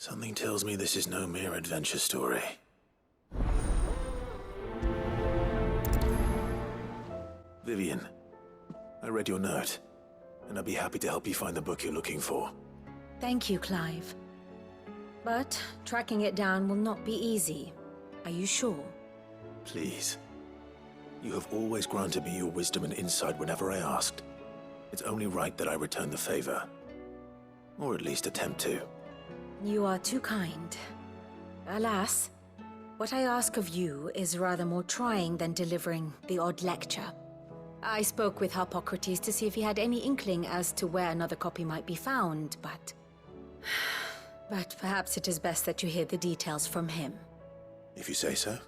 Something tells me this is no mere adventure story. Vivian, I read your note, and I'd be happy to help you find the book you're looking for. Thank you, Clive. But tracking it down will not be easy. Are you sure? Please. You have always granted me your wisdom and insight whenever I asked. It's only right that I return the favor. Or at least attempt to. You are too kind. Alas, what I ask of you is rather more trying than delivering the odd lecture. I spoke with Hippocrates to see if he had any inkling as to where another copy might be found, but... But perhaps it is best that you hear the details from him. If you say so.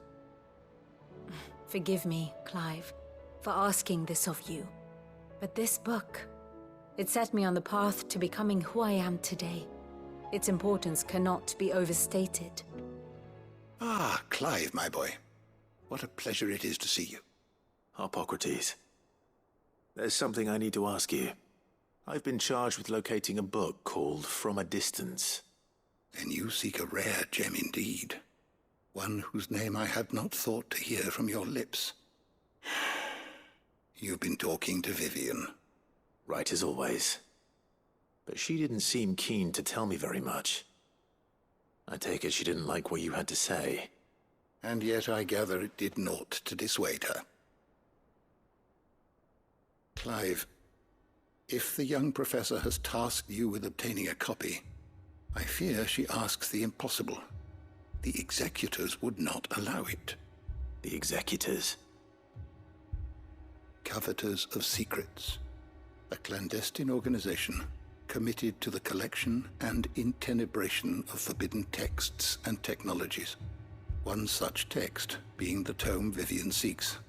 Forgive me, Clive, for asking this of you. But this book, it set me on the path to becoming who I am today. Its importance cannot be overstated. Ah, Clive, my boy. What a pleasure it is to see you. Hippocrates. There's something I need to ask you. I've been charged with locating a book called From a Distance. Then you seek a rare gem indeed. One whose name I had not thought to hear from your lips. You've been talking to Vivian. Right as always. But she didn't seem keen to tell me very much. I take it she didn't like what you had to say. And yet I gather it did naught to dissuade her. Clive, if the young professor has tasked you with obtaining a copy, I fear she asks the impossible. The executors would not allow it. The executors? Coveters of Secrets. A clandestine organization committed to the collection and intenebration of forbidden texts and technologies. One such text being the tome Vivian seeks,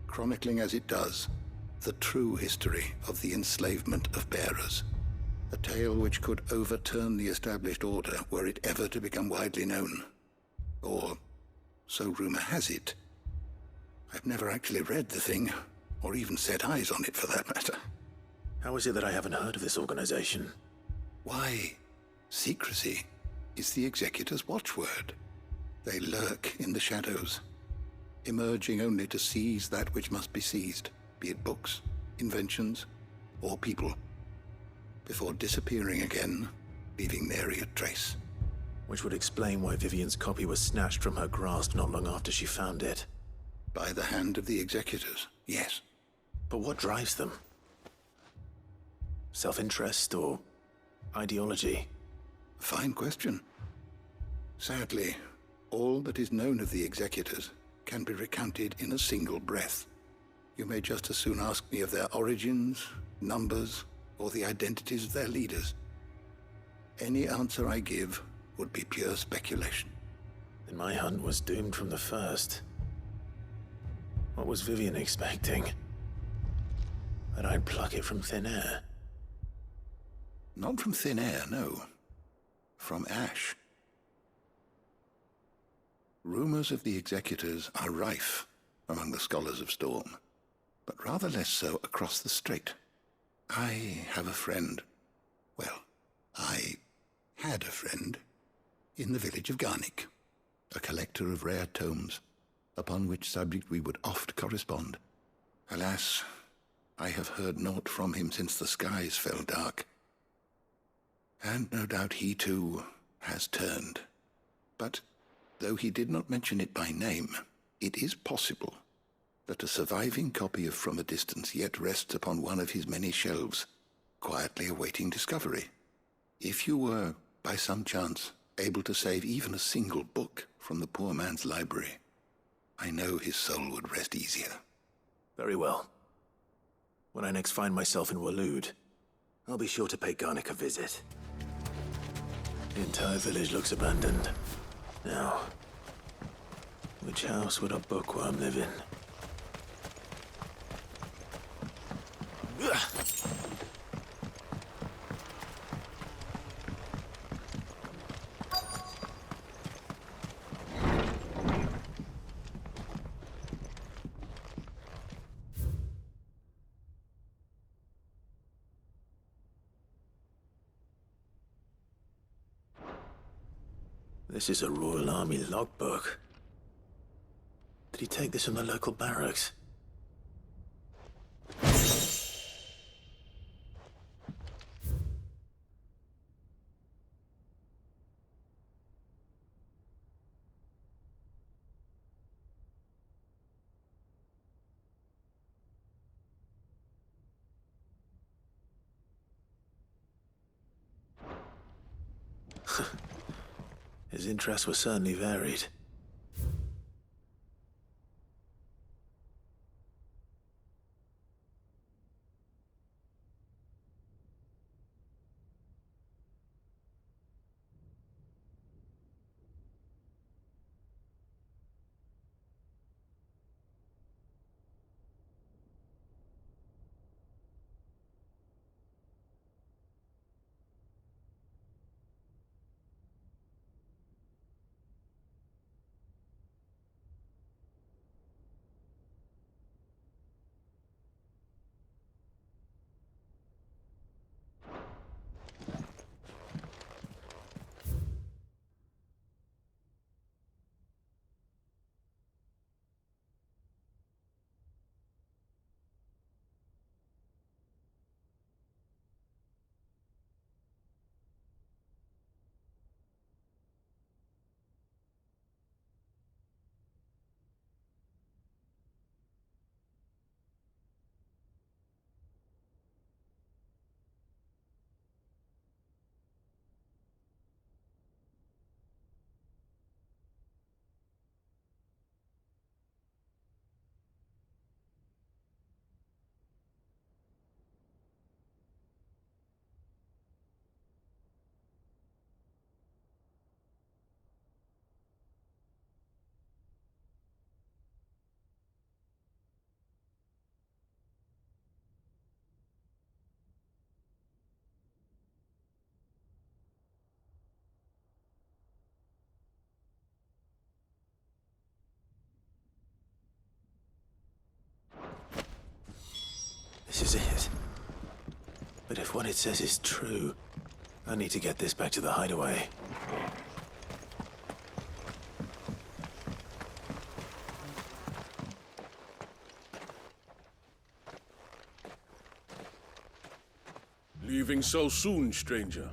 chronicling as it does the true history of the enslavement of bearers. A tale which could overturn the established order were it ever to become widely known. Or, so rumor has it. I've never actually read the thing, or even set eyes on it for that matter. How is it that I haven't heard of this organization? Why, secrecy is the executor's watchword. They lurk in the shadows, emerging only to seize that which must be seized, be it books, inventions, or people, before disappearing again, leaving nary a trace. Which would explain why Vivian's copy was snatched from her grasp not long after she found it. By the hand of the executors, yes. But what drives them? Self-interest or ideology? Fine question. Sadly, all that is known of the executors can be recounted in a single breath. You may just as soon ask me of their origins, numbers, or the identities of their leaders. Any answer I give would be pure speculation. Then my hunt was doomed from the first. What was Vivian expecting? That I'd pluck it from thin air? Not from thin air, no. From ash. Rumors of the executors are rife among the scholars of Storm, but rather less so across the strait. I have a friend. Well, I had a friend in the village of Garnick, a collector of rare tomes, upon which subject we would oft correspond. Alas, I have heard naught from him since the skies fell dark. And no doubt he too has turned. But though he did not mention it by name, it is possible that a surviving copy of From a Distance yet rests upon one of his many shelves, quietly awaiting discovery. If you were, by some chance, able to save even a single book from the poor man's library, I know his soul would rest easier. Very well. When I next find myself in Waloed, I'll be sure to pay Garnick a visit. The entire village looks abandoned. Now, which house would a bookworm live in? This is a Royal Army logbook. Did he take this from the local barracks? His interests were certainly varied. This is it. But if what it says is true, I need to get this back to the hideaway. Leaving so soon, stranger?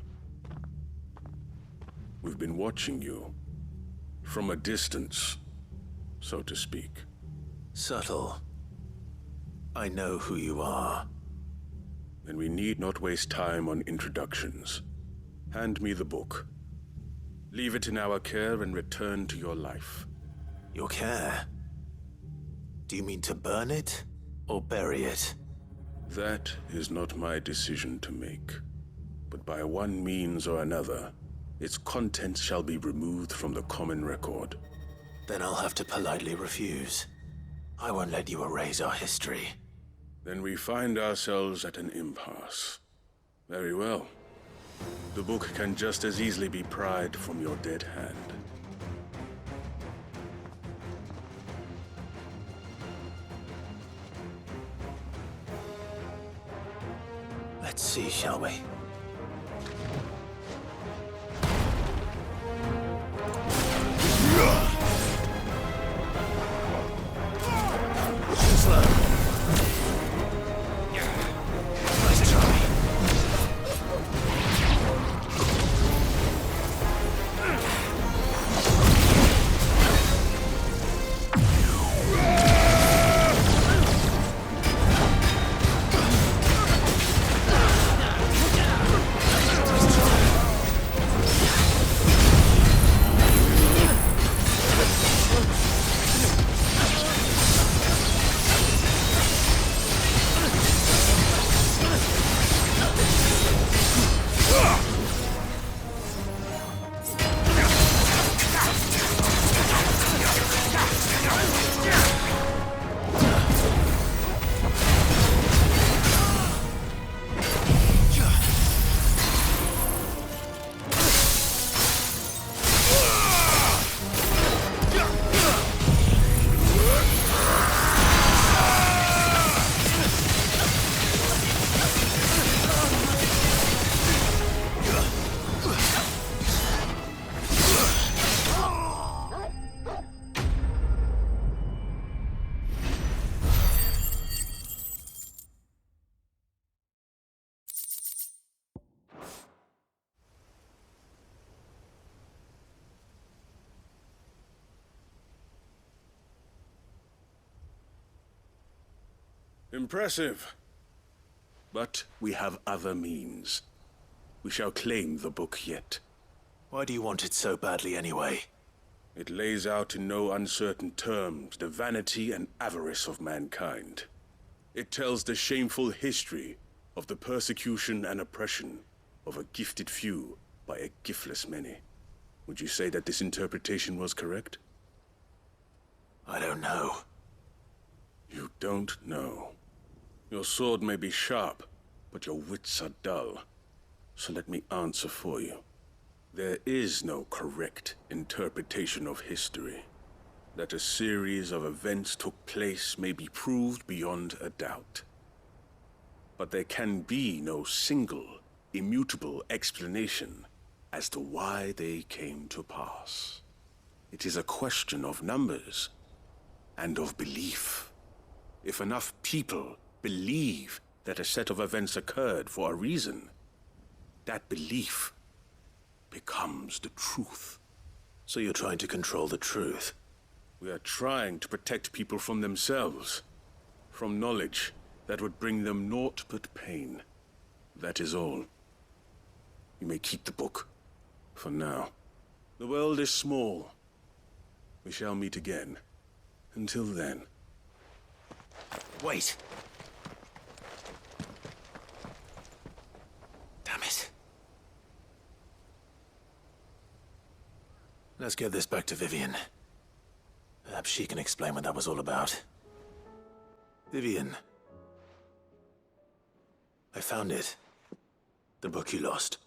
We've been watching you. From a distance, so to speak. Subtle. I know who you are. Then we need not waste time on introductions. Hand me the book. Leave it in our care and return to your life. Your care? Do you mean to burn it or bury it? That is not my decision to make. But by one means or another, its contents shall be removed from the common record. Then I'll have to politely refuse. I won't let you erase our history. Then we find ourselves at an impasse. Very well. The book can just as easily be pried from your dead hand. Let's see, shall we? Slow. Nice try. Impressive. But we have other means. We shall claim the book yet. Why do you want it so badly anyway? It lays out in no uncertain terms the vanity and avarice of mankind. It tells the shameful history of the persecution and oppression of a gifted few by a giftless many. Would you say that this interpretation was correct? I don't know. You don't know. Your sword may be sharp, but your wits are dull. So let me answer for you. There is no correct interpretation of history. That a series of events took place may be proved beyond a doubt. But there can be no single, immutable explanation as to why they came to pass. It is a question of numbers and of belief. If enough people believe that a set of events occurred for a reason, that belief becomes the truth. So you're trying to control the truth? We are trying to protect people from themselves, from knowledge that would bring them naught but pain. That is all. You may keep the book, for now. The world is small. We shall meet again. Until then. Wait! Damn it. Let's get this back to Vivian. Perhaps she can explain what that was all about. Vivian. I found it. The book you lost.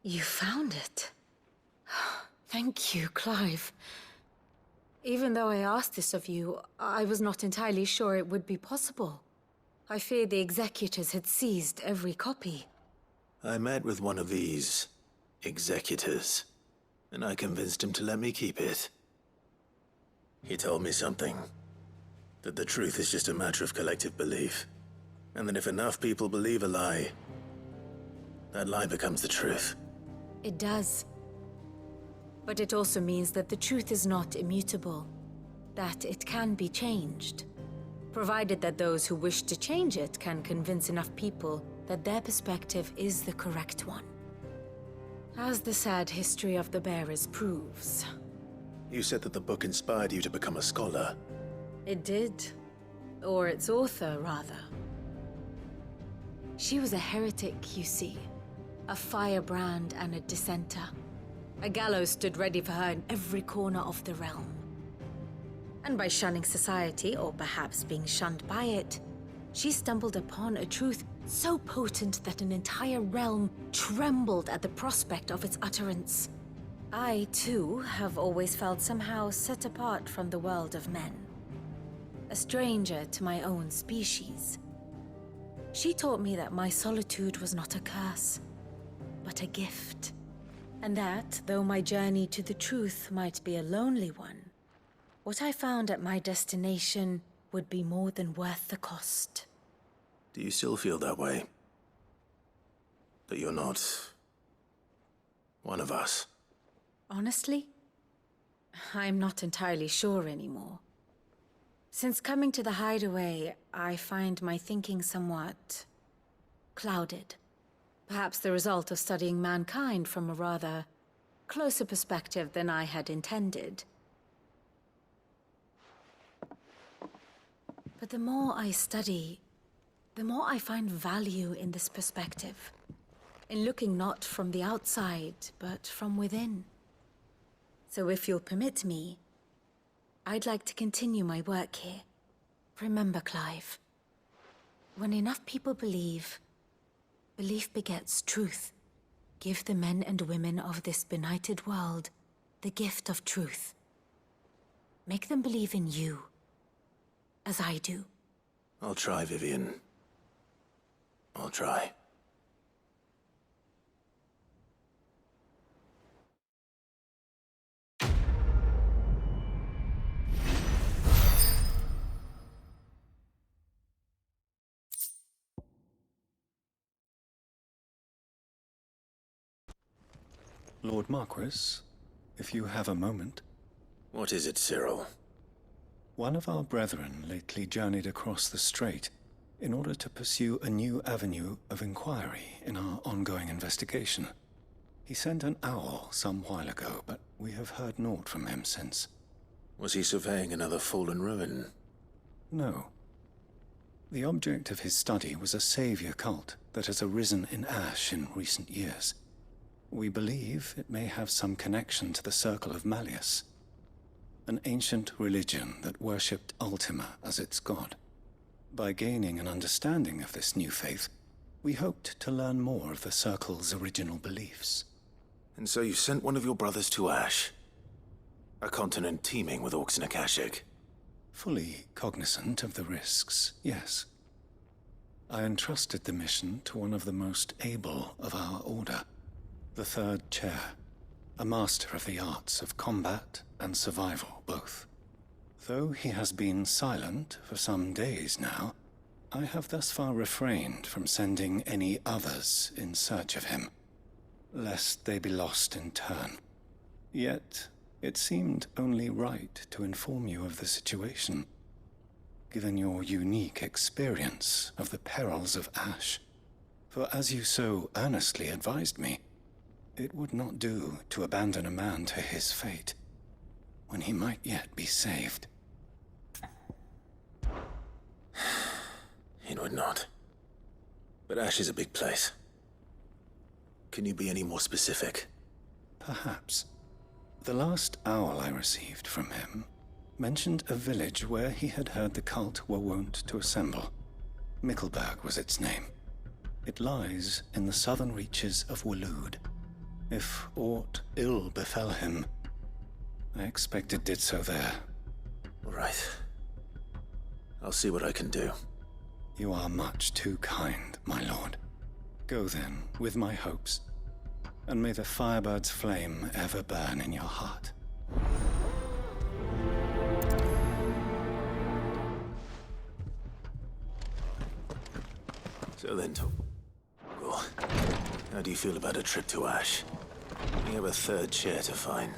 You found it. Thank you, Clive. Even though I asked this of you, I was not entirely sure it would be possible. I feared the executors had seized every copy. I met with one of these executors, and I convinced him to let me keep it. He told me something. That the truth is just a matter of collective belief. And that if enough people believe a lie, that lie becomes the truth. It does. But it also means that the truth is not immutable. That it can be changed. Provided that those who wish to change it can convince enough people that their perspective is the correct one. As the sad history of the bearers proves. You said that the book inspired you to become a scholar. It did. Or its author, rather. She was a heretic, you see. A firebrand and a dissenter. A gallows stood ready for her in every corner of the realm. And by shunning society, or perhaps being shunned by it, she stumbled upon a truth so potent that an entire realm trembled at the prospect of its utterance. I, too, have always felt somehow set apart from the world of men. A stranger to my own species. She taught me that my solitude was not a curse, but a gift. And that, though my journey to the truth might be a lonely one, what I found at my destination would be more than worth the cost. Do you still feel that way? That you're not one of us? Honestly, I'm not entirely sure anymore. Since coming to the hideaway, I find my thinking somewhat clouded. Perhaps the result of studying mankind from a rather closer perspective than I had intended. But the more I study, the more I find value in this perspective. In looking not from the outside, but from within. So if you'll permit me, I'd like to continue my work here. Remember, Clive, when enough people believe, belief begets truth. Give the men and women of this benighted world the gift of truth. Make them believe in you, as I do. I'll try, Vivian. I'll try. Lord Marquis, if you have a moment. What is it, Cyril? One of our brethren lately journeyed across the strait in order to pursue a new avenue of inquiry in our ongoing investigation. He sent an owl some while ago, but we have heard naught from him since. Was he surveying another fallen ruin? No. The object of his study was a savior cult that has arisen in Ash in recent years. We believe it may have some connection to the Circle of Malleus, an ancient religion that worshipped Ultima as its god. By gaining an understanding of this new faith, we hoped to learn more of the Circle's original beliefs. And so you sent one of your brothers to Ash? A continent teeming with orcs and Akashic? Fully cognizant of the risks, yes. I entrusted the mission to one of the most able of our order, the Third Chair, a master of the arts of combat and survival both. Though he has been silent for some days now, I have thus far refrained from sending any others in search of him, lest they be lost in turn. Yet, it seemed only right to inform you of the situation, given your unique experience of the perils of Ash. For as you so earnestly advised me, it would not do to abandon a man to his fate, when he might yet be saved. It would not. But Ash is a big place. Can you be any more specific? Perhaps. The last owl I received from him mentioned a village where he had heard the cult were wont to assemble. Mickleburg was its name. It lies in the southern reaches of Waloed. If aught ill befell him, I expect it did so there. All right. I'll see what I can do. You are much too kind, my lord. Go then, with my hopes, and may the firebird's flame ever burn in your heart. So then, well, how do you feel about a trip to Ash? We have a third chair to find.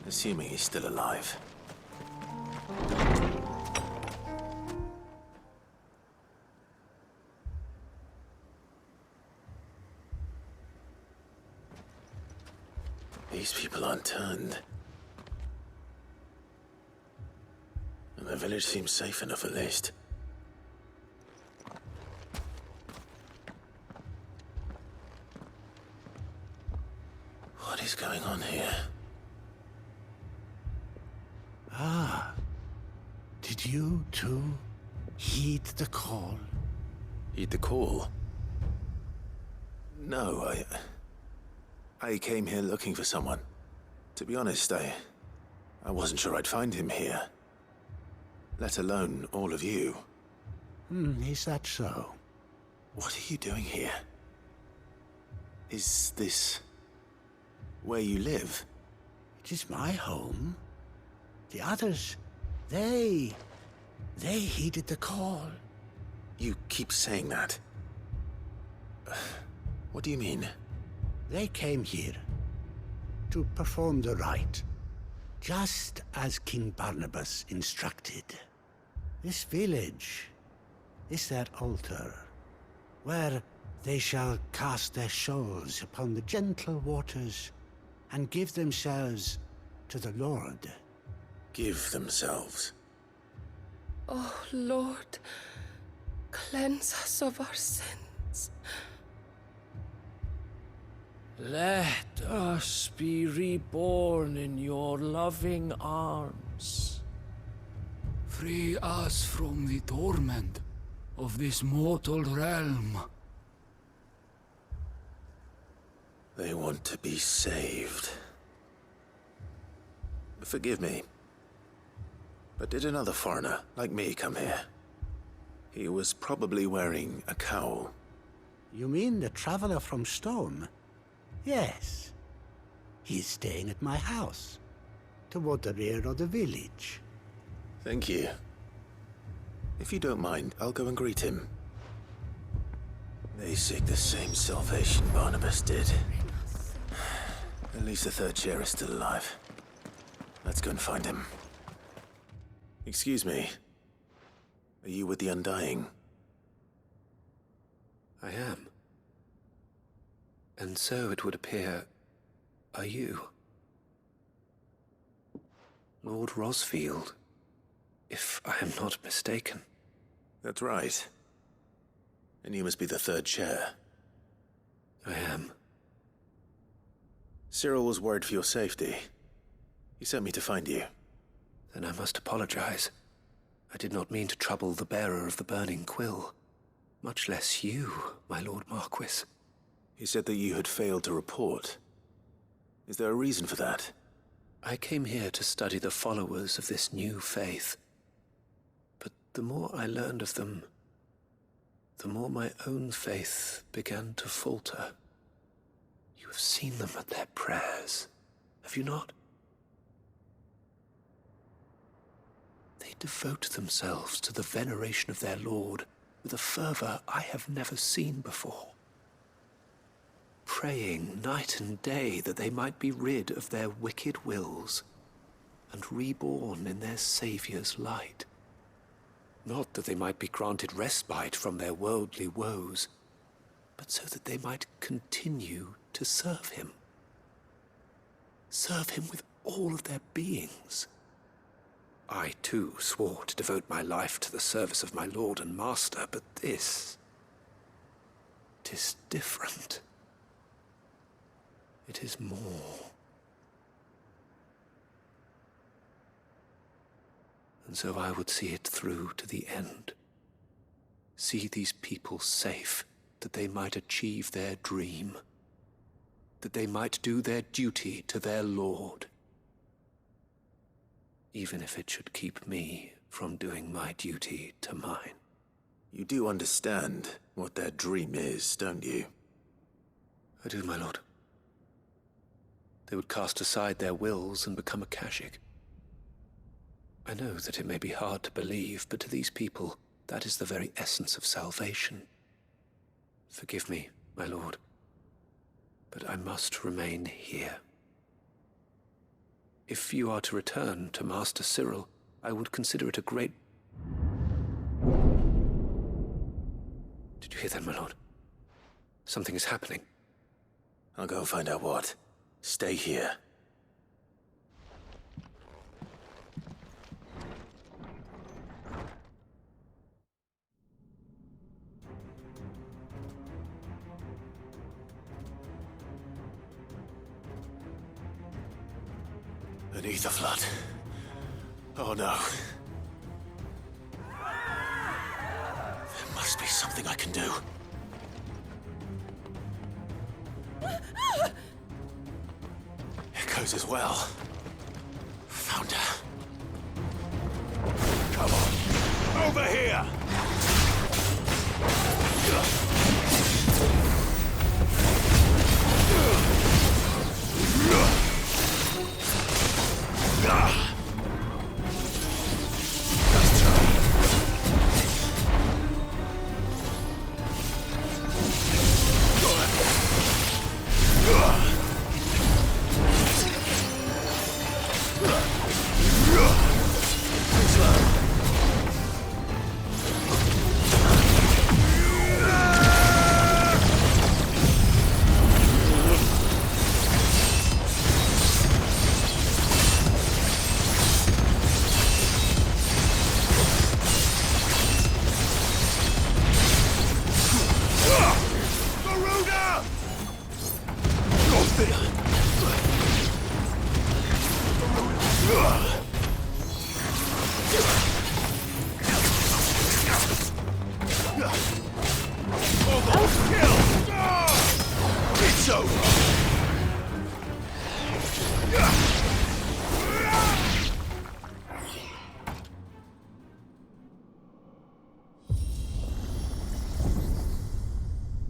Assuming he's still alive. These people aren't turned. And the village seems safe enough at least. What is going on here? Ah, did you too heed the call? Heed the call? No, I came here looking for someone. To be honest, I wasn't sure I'd find him here. Let alone all of you. Is that so? What are you doing here? Is this where you live? It is my home. The others, they heeded the call. You keep saying that. What do you mean? They came here to perform the rite, just as King Barnabas instructed. This village is their altar, where they shall cast their souls upon the gentle waters and give themselves to the Lord. Give themselves. Oh, Lord, cleanse us of our sins. Let us be reborn in your loving arms. Free us from the torment of this mortal realm. They want to be saved. Forgive me. But did another foreigner, like me, come here? He was probably wearing a cowl. You mean the traveler from Stone? Yes. He's staying at my house, toward the rear of the village. Thank you. If you don't mind, I'll go and greet him. They seek the same salvation Barnabas did. least the third chair is still alive. Let's go and find him. Excuse me. Are you with the Undying? I am. And so it would appear, are you? Lord Rosfield, if I am not mistaken. That's right. And you must be the third chair. I am. Cyril was worried for your safety. He sent me to find you. Then I must apologize. I did not mean to trouble the bearer of the burning quill. Much less you, my Lord Marquis. He said that you had failed to report. Is there a reason for that? I came here to study the followers of this new faith. But the more I learned of them, the more my own faith began to falter. You have seen them at their prayers, have you not? They devote themselves to the veneration of their Lord with a fervor I have never seen before. Praying night and day that they might be rid of their wicked wills and reborn in their Saviour's light. Not that they might be granted respite from their worldly woes, but so that they might continue to serve him. Serve him with all of their beings. I, too, swore to devote my life to the service of my Lord and Master, but this... 'tis different. It is more. And so I would see it through to the end. See these people safe, that they might achieve their dream. That they might do their duty to their Lord. Even if it should keep me from doing my duty to mine. You do understand what their dream is, don't you? I do, my lord. They would cast aside their wills and become Akashic. I know that it may be hard to believe, but to these people, that is the very essence of salvation. Forgive me, my lord, but I must remain here. If you are to return to Master Cyril, I would consider it a great... Did you hear that, my lord? Something is happening. I'll go and find out what. Stay here. An ether flood. Oh no. There must be something I can do. Echoes as well. Found her. Come on. Over here!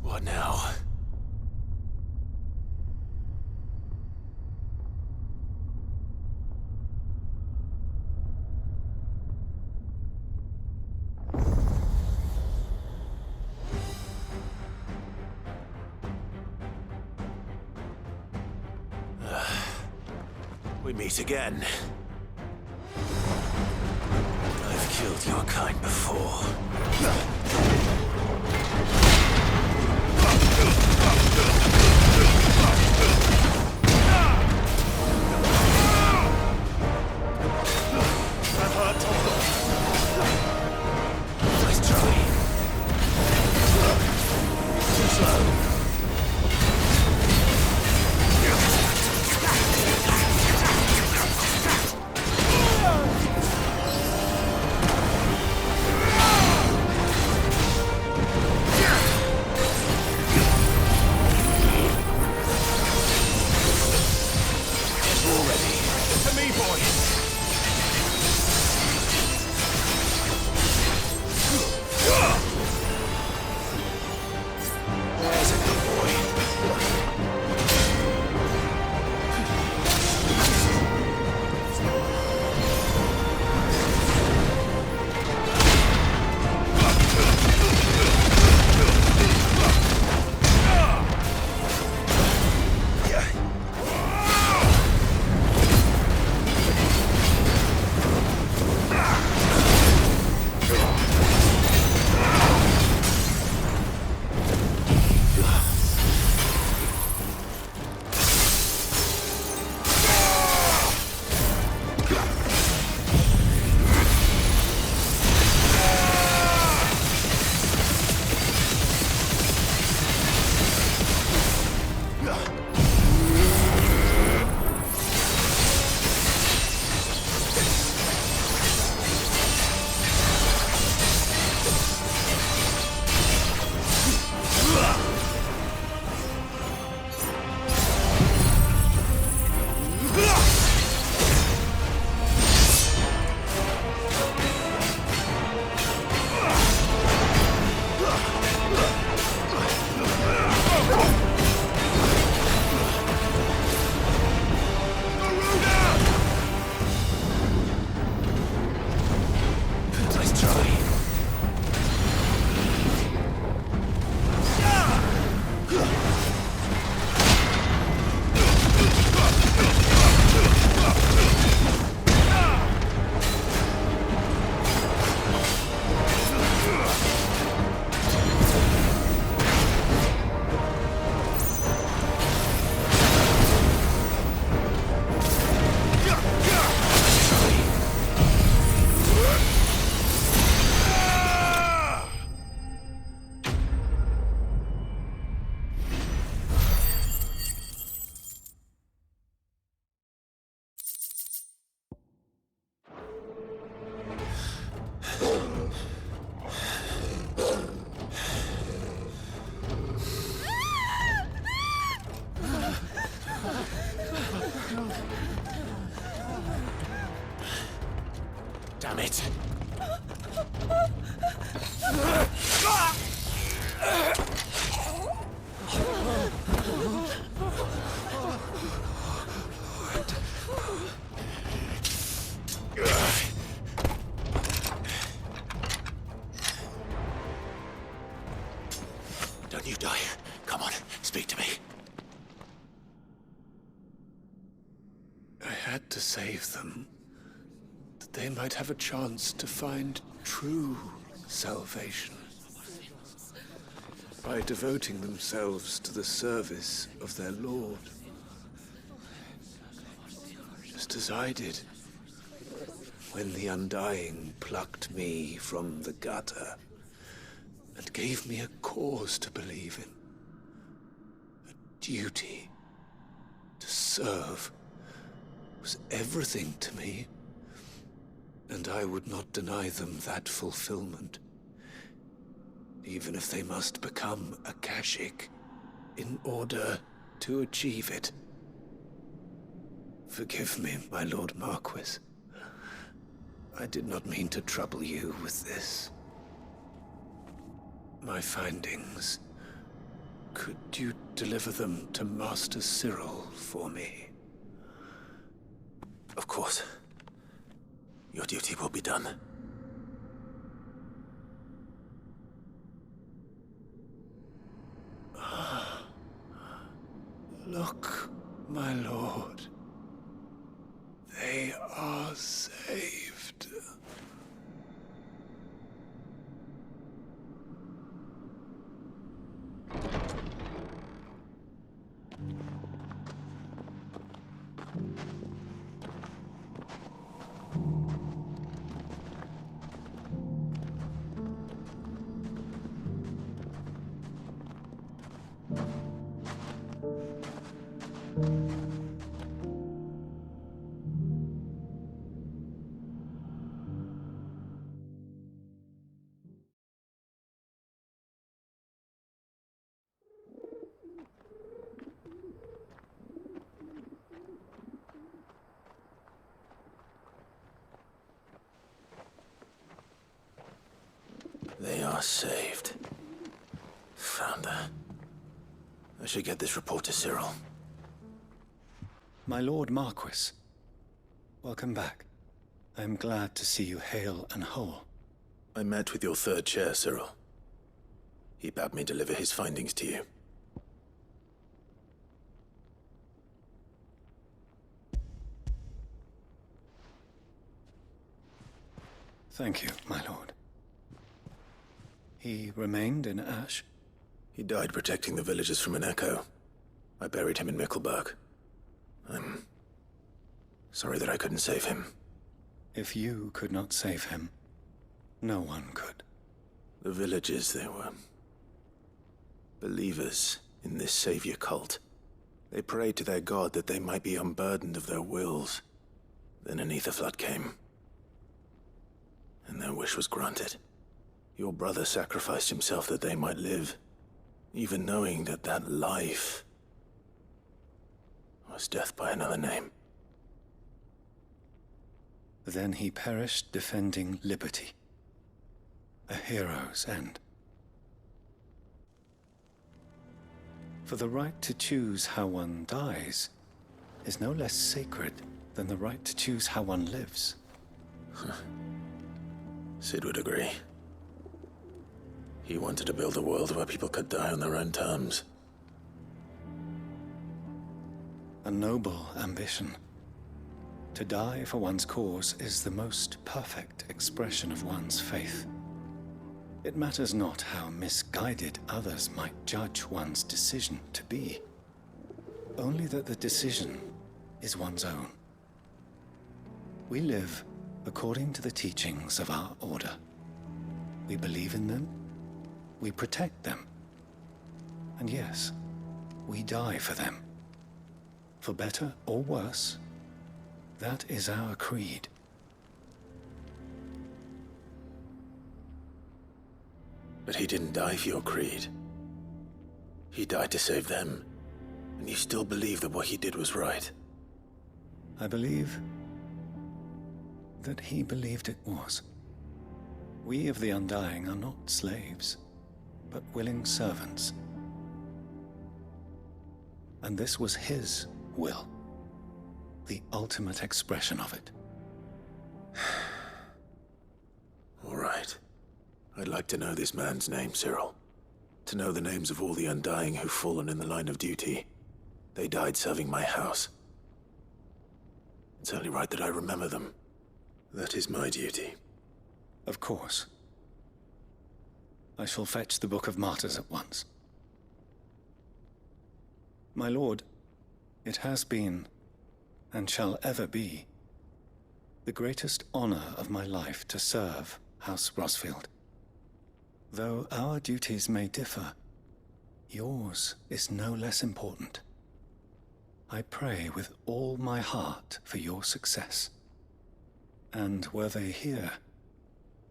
What now? We meet again. I've killed your kind before. Nice try. Too slow. Damn it! Don't you die. Come on, speak to me. I had to save them, that they might have a chance to find true salvation. By devoting themselves to the service of their Lord. Just as I did, when the Undying plucked me from the gutter and gave me a cause to believe in. A duty to serve was everything to me, and I would not deny them that fulfillment, even if they must become Akashic in order to achieve it. Forgive me, my Lord Marquis. I did not mean to trouble you with this. My findings. Could you deliver them to Master Cyril for me? Of course. Your duty will be done. Look, my lord. They are saved. They are saved. Found her. I should get this report to Cyril. My Lord Marquis, welcome back. I am glad to see you hale and whole. I met with your third chair, Cyril. He bade me deliver his findings to you. Thank you, my lord. He remained in Ash? He died protecting the villagers from an echo. I buried him in Mickelberg. I'm sorry that I couldn't save him. If you could not save him, no one could. The villagers, they were believers in this savior cult. They prayed to their god that they might be unburdened of their wills. Then an ether flood came, and their wish was granted. Your brother sacrificed himself that they might live, even knowing that that life was death by another name. Then he perished defending liberty. A hero's end. For the right to choose how one dies is no less sacred than the right to choose how one lives. Sid would agree. He wanted to build a world where people could die on their own terms. A noble ambition. To die for one's cause is the most perfect expression of one's faith. It matters not how misguided others might judge one's decision to be, only that the decision is one's own. We live according to the teachings of our order. We believe in them, we protect them, and yes, we die for them. For better or worse, that is our creed. But he didn't die for your creed. He died to save them, and you still believe that what he did was right. I believe that he believed it was. We of the Undying are not slaves, but willing servants. And this was his will, the ultimate expression of it. All right. I'd like to know this man's name, Cyril. To know the names of all the Undying who've fallen in the line of duty. They died serving my house. It's only right that I remember them. That is my duty. Of course. I shall fetch the Book of Martyrs at once. My lord, it has been, and shall ever be, the greatest honor of my life to serve House Rosfield. Though our duties may differ, yours is no less important. I pray with all my heart for your success. And were they here,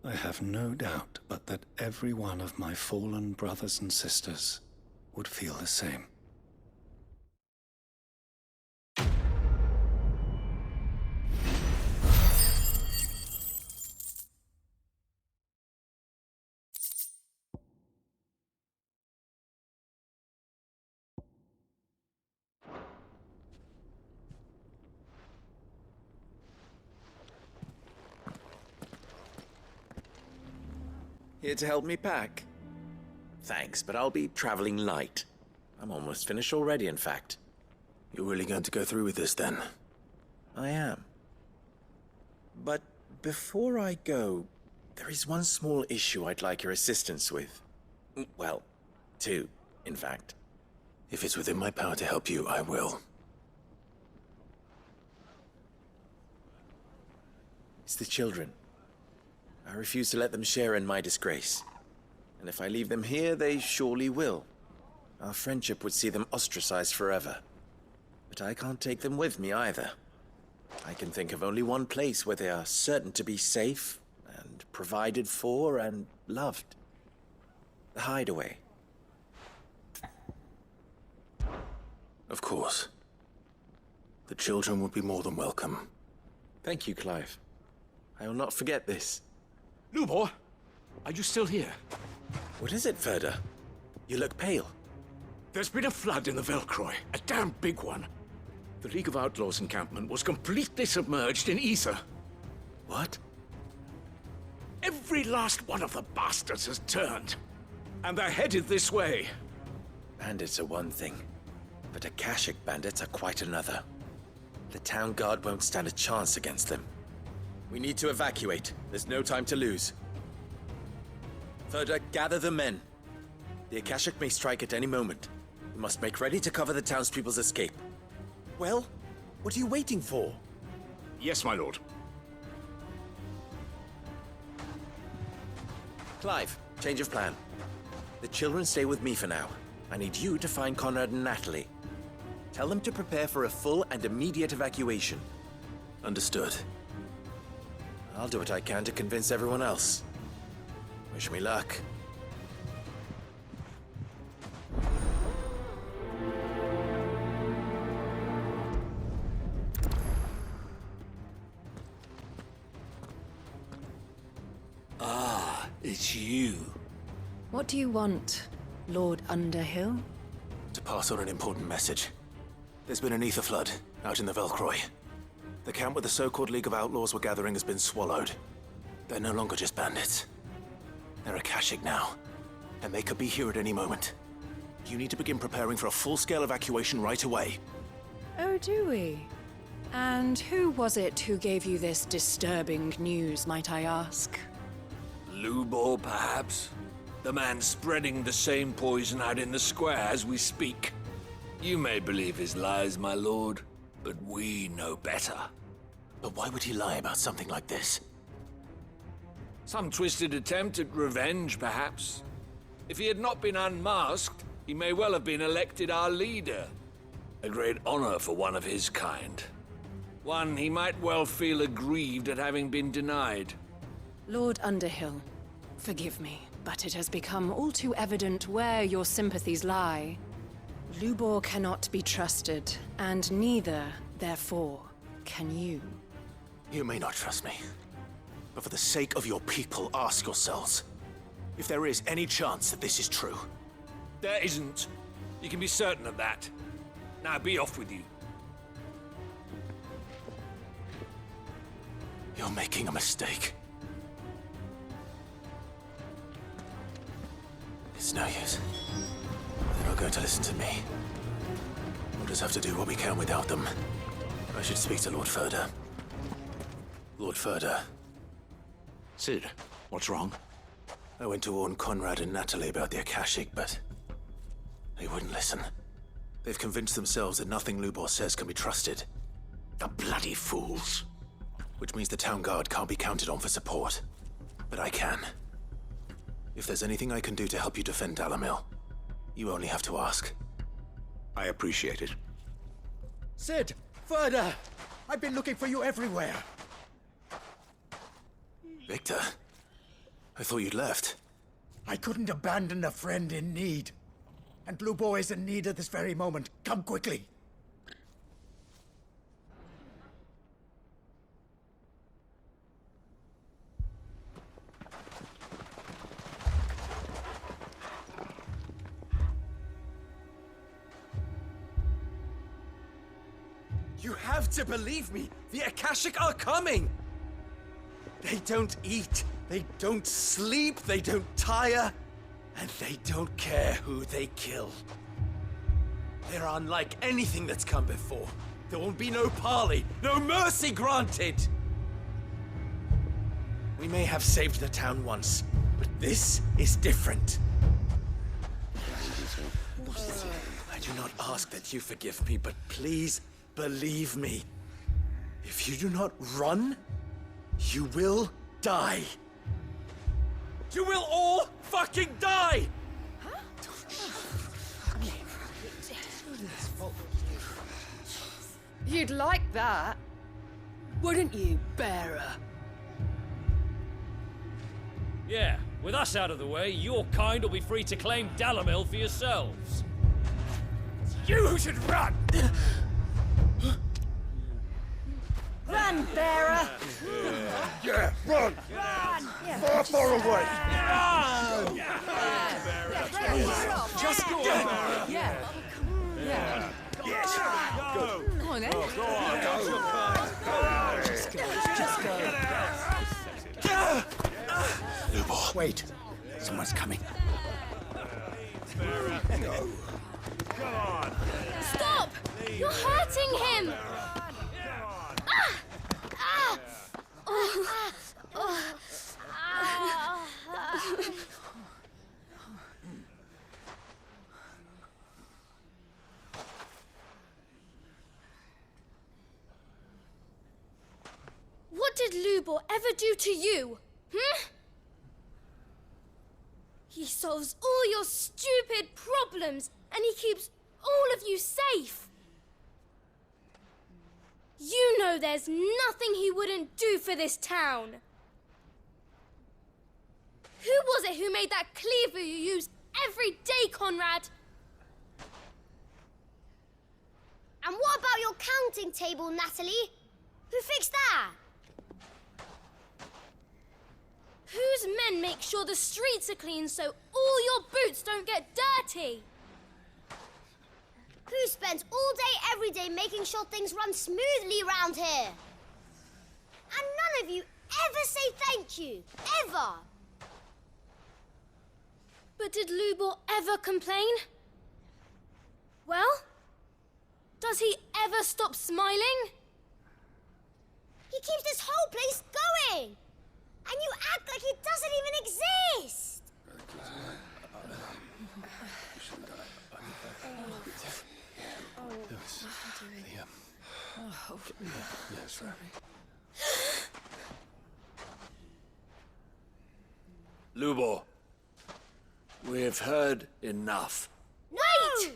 I have no doubt but that every one of my fallen brothers and sisters would feel the same. Here to help me pack? Thanks, but I'll be traveling light. I'm almost finished already, in fact. You're really going to go through with this, then? I am. But before I go, there is one small issue I'd like your assistance with. Well, two, in fact. If it's within my power to help you, I will. It's the children. I refuse to let them share in my disgrace. And if I leave them here, they surely will. Our friendship would see them ostracized forever. But I can't take them with me either. I can think of only one place where they are certain to be safe, and provided for, and loved. The Hideaway. Of course. The children would be more than welcome. Thank you, Clive. I will not forget this. Lubor, are you still here? What is it, Ferda? You look pale. There's been a flood in the Velcroy, a damn big one. The League of Outlaws encampment was completely submerged in ether. What? Every last one of the bastards has turned, and they're headed this way. Bandits are one thing, but Akashic Bandits are quite another. The town guard won't stand a chance against them. We need to evacuate. There's no time to lose. Ferda, gather the men. The Akashic may strike at any moment. We must make ready to cover the townspeople's escape. Well, what are you waiting for? Yes, my lord. Clive, change of plan. The children stay with me for now. I need you to find Conrad and Natalie. Tell them to prepare for a full and immediate evacuation. Understood. I'll do what I can to convince everyone else. Wish me luck. Ah, it's you. What do you want, Lord Underhill? To pass on an important message. There's been an ether flood out in the Velcroy. The camp where the so-called League of Outlaws were gathering has been swallowed. They're no longer just bandits. They're Akashic now, and they could be here at any moment. You need to begin preparing for a full-scale evacuation right away. Oh, do we? And who was it who gave you this disturbing news, might I ask? Lubor, perhaps? The man spreading the same poison out in the square as we speak. You may believe his lies, my lord, but we know better. But why would he lie about something like this? Some twisted attempt at revenge, perhaps. If he had not been unmasked, he may well have been elected our leader. A great honor for one of his kind. One he might well feel aggrieved at having been denied. Lord Underhill, forgive me, but it has become all too evident where your sympathies lie. Lubor cannot be trusted, and neither, therefore, can you. You may not trust me, but for the sake of your people, ask yourselves if there is any chance that this is true. There isn't. You can be certain of that. Now be off with you. You're making a mistake. It's no use. They're not going to listen to me. We'll just have to do what we can without them. I should speak to Lord Ferda. Lord Ferda. Sid, what's wrong? I went to warn Conrad and Natalie about the Akashic, but they wouldn't listen. They've convinced themselves that nothing Lubor says can be trusted. The bloody fools. Which means the town guard can't be counted on for support. But I can. If there's anything I can do to help you defend Dalimil, you only have to ask. I appreciate it. Sid! Ferda! I've been looking for you everywhere. Victor? I thought you'd left. I couldn't abandon a friend in need. And Lubor is in need at this very moment. Come quickly. You have to believe me! The Akashic are coming! They don't eat, they don't sleep, they don't tire, and they don't care who they kill. They're unlike anything that's come before. There will be no parley, no mercy granted! We may have saved the town once, but this is different. I do not ask that you forgive me, but please believe me. If you do not run, you will die. You will all fucking die! You'd like that, wouldn't you, bearer? Yeah, with us out of the way, your kind will be free to claim Dalimil for yourselves. You should run! Run, bearer! Yeah, run! Far, far away! Just go on. Yeah. Yeah. Yes! Go on, then. Go on, go! Just go. Lubor. Wait. Someone's coming. No. Come on! Stop! You're hurting him! What did Lubor ever do to you? He solves all your stupid problems, and he keeps all of you safe. You know there's nothing he wouldn't do for this town. Who was it who made that cleaver you use every day, Conrad? And what about your counting table, Natalie? Who fixed that? Whose men make sure the streets are clean so all your boots don't get dirty? Who spends all day, every day making sure things run smoothly around here? And none of you ever say thank you. Ever. But did Lubor ever complain? Well, does he ever stop smiling? He keeps this whole place going. And you act like it doesn't even exist. Lubor, we have heard enough. Wait!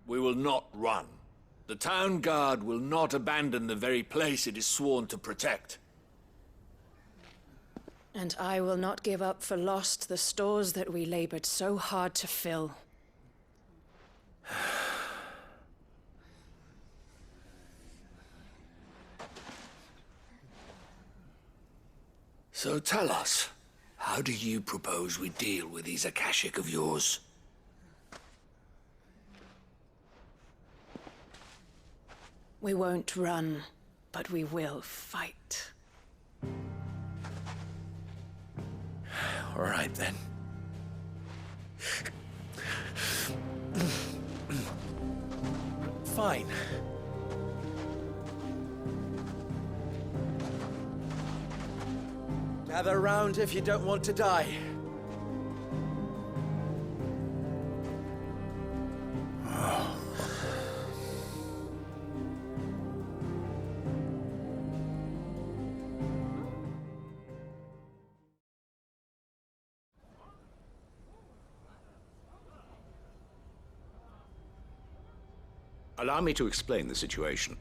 We will not run. The town guard will not abandon the very place it is sworn to protect. And I will not give up for lost the stores that we labored so hard to fill. So tell us, how do you propose we deal with these Akashic of yours? We won't run, but we will fight. All right, then. Fine. Gather round if you don't want to die. Allow me to explain the situation.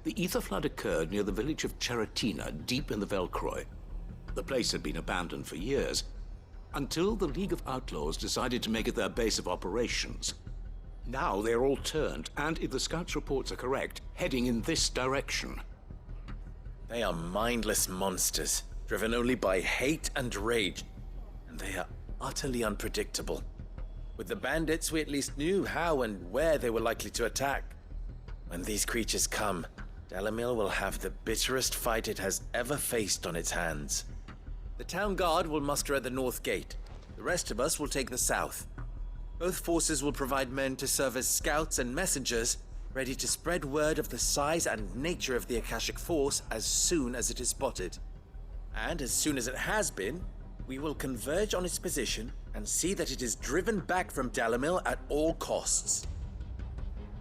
The ether flood occurred near the village of Cheratina, deep in the Velcroy. The place had been abandoned for years, until the League of Outlaws decided to make it their base of operations. Now they're all turned, and if the scouts' reports are correct, heading in this direction. They are mindless monsters, driven only by hate and rage, and they are utterly unpredictable. With the bandits, we at least knew how and where they were likely to attack. When these creatures come, Dalimil will have the bitterest fight it has ever faced on its hands. The town guard will muster at the north gate. The rest of us will take the south. Both forces will provide men to serve as scouts and messengers, ready to spread word of the size and nature of the Akashic Force as soon as it is spotted. And as soon as it has been, we will converge on its position and see that it is driven back from Dalimil at all costs.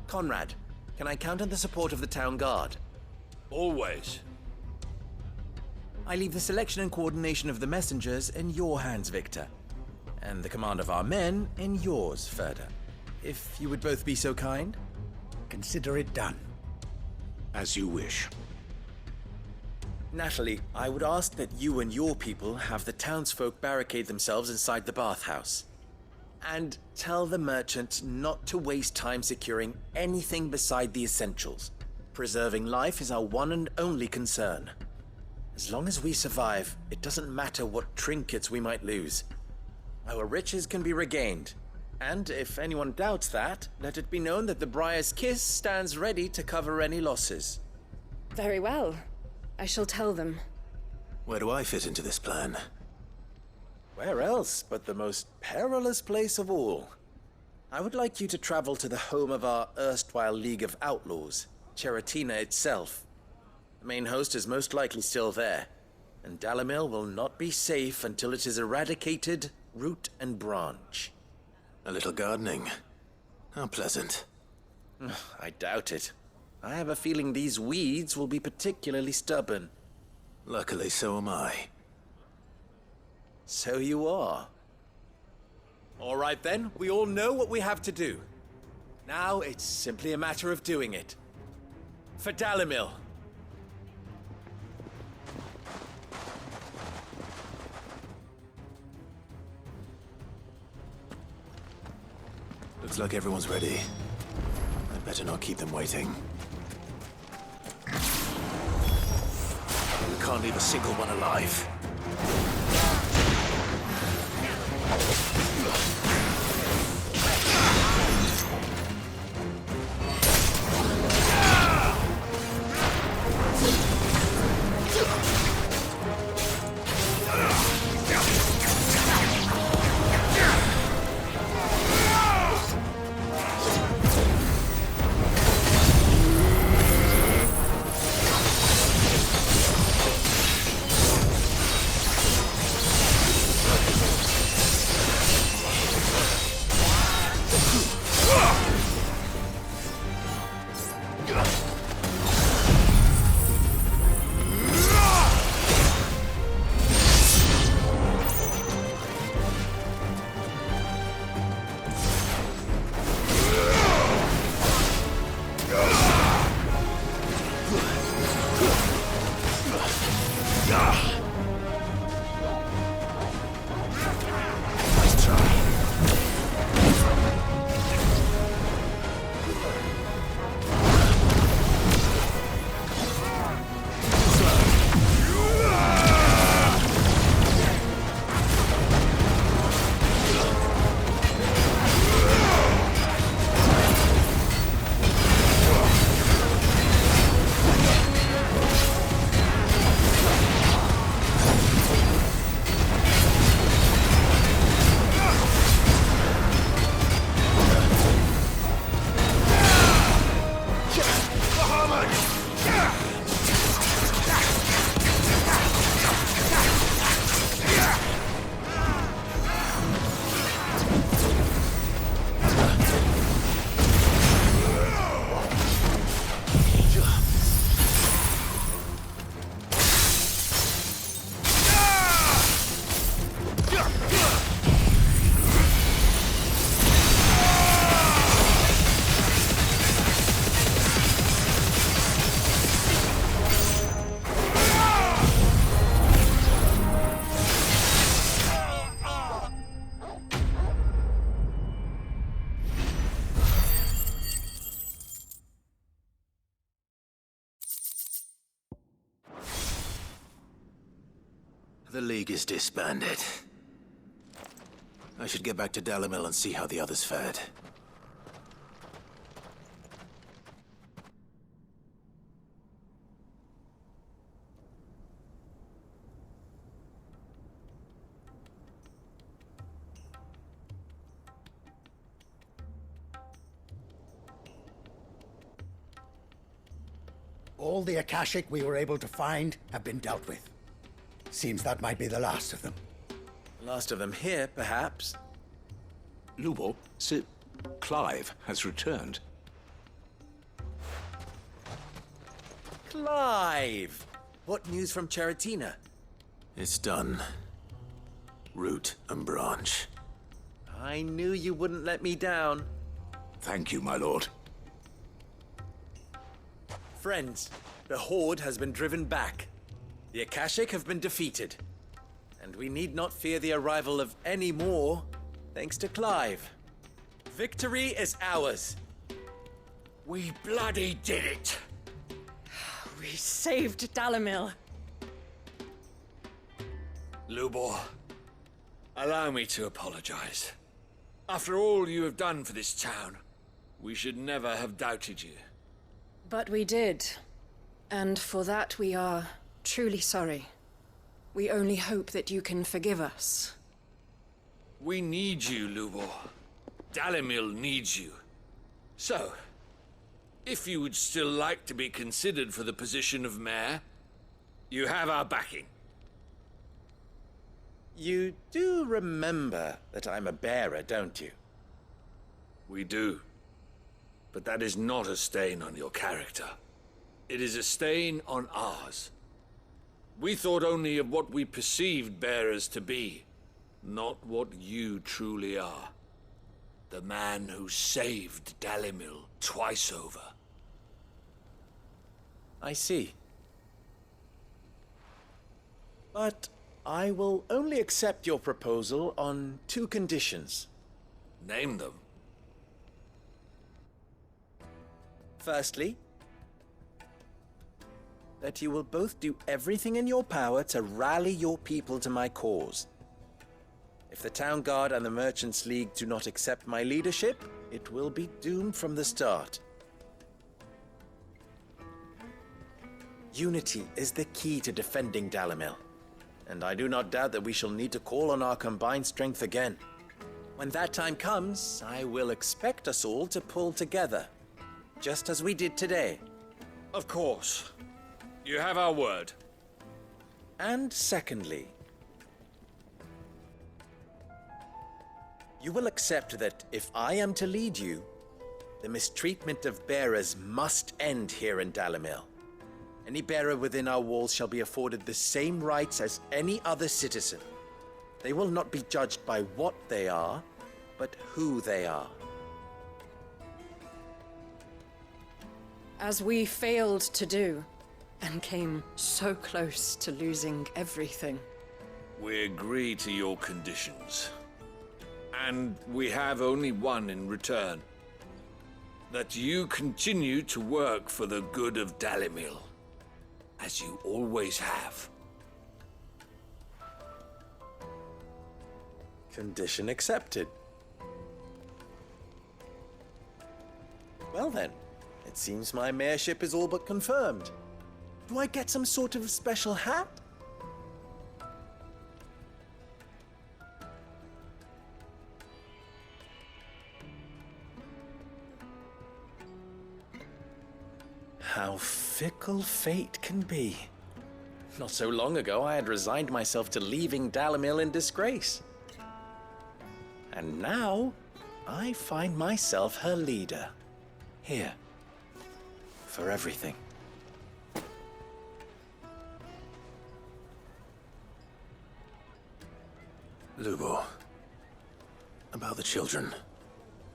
Conrad, can I count on the support of the town guard? Always. I leave the selection and coordination of the messengers in your hands, Victor. And the command of our men in yours, Ferda. If you would both be so kind. Consider it done. As you wish. Natalie, I would ask that you and your people have the townsfolk barricade themselves inside the bathhouse. And tell the merchant not to waste time securing anything beside the essentials. Preserving life is our one and only concern. As long as we survive, it doesn't matter what trinkets we might lose. Our riches can be regained. And if anyone doubts that, let it be known that the Briar's Kiss stands ready to cover any losses. Very well. I shall tell them. Where do I fit into this plan? Where else but the most perilous place of all? I would like you to travel to the home of our erstwhile League of Outlaws, Charatina itself. The main host is most likely still there, and Dalimil will not be safe until it is eradicated, root and branch. A little gardening. How pleasant. I doubt it. I have a feeling these weeds will be particularly stubborn. Luckily, so am I. So you are. All right then, we all know what we have to do. Now it's simply a matter of doing it. For Dalimil. Looks like everyone's ready. I'd better not keep them waiting. We can't leave a single one alive. The League is disbanded. I should get back to Dalimil and see how the others fared. All the Akashic we were able to find have been dealt with. Seems that might be the last of them. Last of them here, perhaps. Lubo, Sir Clive has returned. Clive! What news from Charatina? It's done. Root and branch. I knew you wouldn't let me down. Thank you, my lord. Friends, the Horde has been driven back. The Akashic have been defeated. And we need not fear the arrival of any more, thanks to Clive. Victory is ours. We bloody did it! We saved Dalimil. Lubor, allow me to apologize. After all you have done for this town, we should never have doubted you. But we did. And for that we are truly sorry. We only hope that you can forgive us. We need you, Lubor. Dalimil needs you. So, if you would still like to be considered for the position of mayor, you have our backing. You do remember that I'm a bearer, don't you? We do. But that is not a stain on your character. It is a stain on ours. We thought only of what we perceived bearers to be, not what you truly are. The man who saved Dalimil twice over. I see. But I will only accept your proposal on 2 conditions. Name them. Firstly, that you will both do everything in your power to rally your people to my cause. If the Town Guard and the Merchants League do not accept my leadership, it will be doomed from the start. Unity is the key to defending Dalimil, and I do not doubt that we shall need to call on our combined strength again. When that time comes, I will expect us all to pull together, just as we did today. Of course. You have our word. And secondly, you will accept that if I am to lead you, the mistreatment of bearers must end here in Dalimil. Any bearer within our walls shall be afforded the same rights as any other citizen. They will not be judged by what they are, but who they are. As we failed to do, and came so close to losing everything. We agree to your conditions. And we have only one in return. That you continue to work for the good of Dalimil, as you always have. Condition accepted. Well then, it seems my mayorship is all but confirmed. Do I get some sort of special hat? How fickle fate can be. Not so long ago, I had resigned myself to leaving Dalimil in disgrace. And now, I find myself her leader. Here. For everything. Lubo, about the children.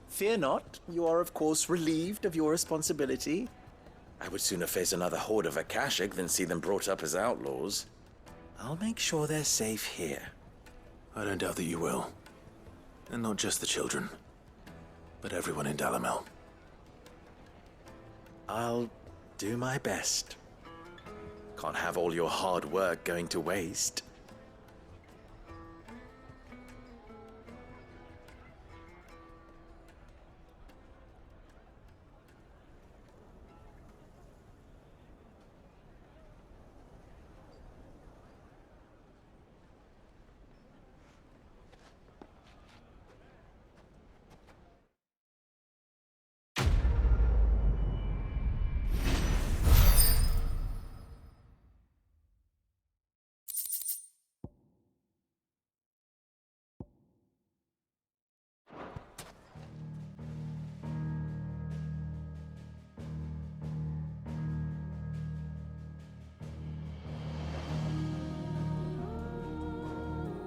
Fear not, you are of course relieved of your responsibility. I would sooner face another horde of Akashic than see them brought up as outlaws. I'll make sure they're safe here. I don't doubt that you will. And not just the children, but everyone in Dalimil. I'll do my best. Can't have all your hard work going to waste.